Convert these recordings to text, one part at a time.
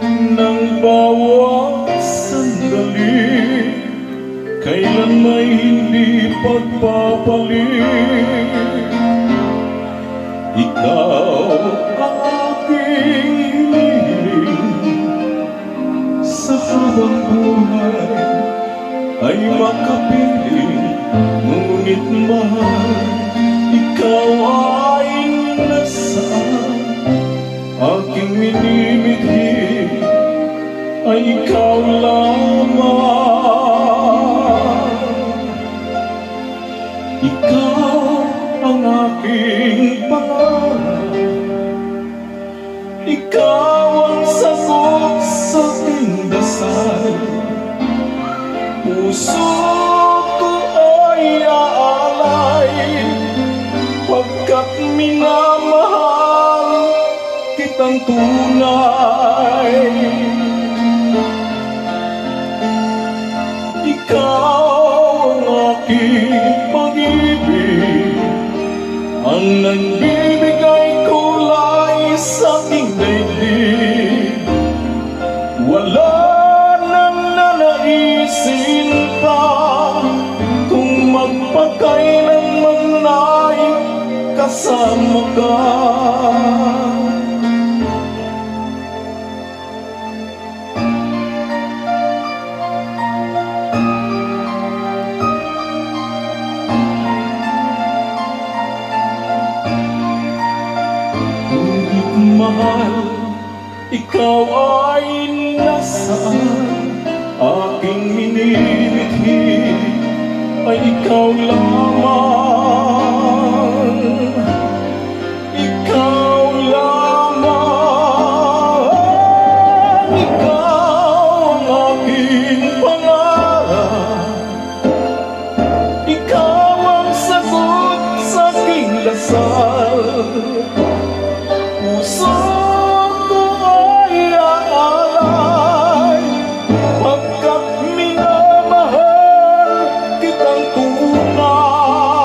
ng bawat sandali, kailan may hindi pagpapalit. Ikaw ang aking hinihiling, sa habang buhay ay makapiling. Ngunit mahal, ikaw ay nasaan? Aking minimithi ay ikaw lamang. Ikaw ang aking pangarap, ikaw ang sagot sa aking dasal. Puso ko ay aalay, pagkat minamahal kitang tunay. Ikaw ang aking pag-ibig, ang nagbibigay kulay sa aking daigdig. Wala nang nanaisin pa kung magpakailanman ay kasama ka. Mahal, ikaw ay nasaan? Aking minimithi ay ikaw lamang. Ikaw lamang. Ikaw ang aking pangarap, ikaw ang sagot sa aking dasal. Puso ko ay aalay, pagkat minamahal kitang tunay.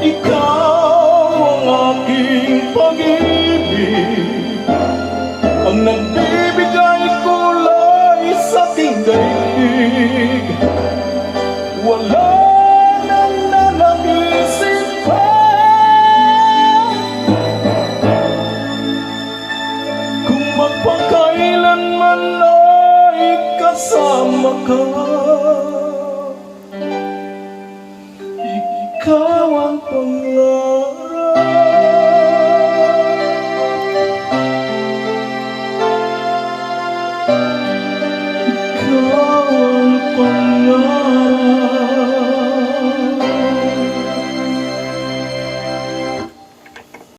Ikaw ang aking pag-ibig, ang nagbibigay kulay sa aking daigdig. Wala nang nanaisin magpakailanman ay kasama ka.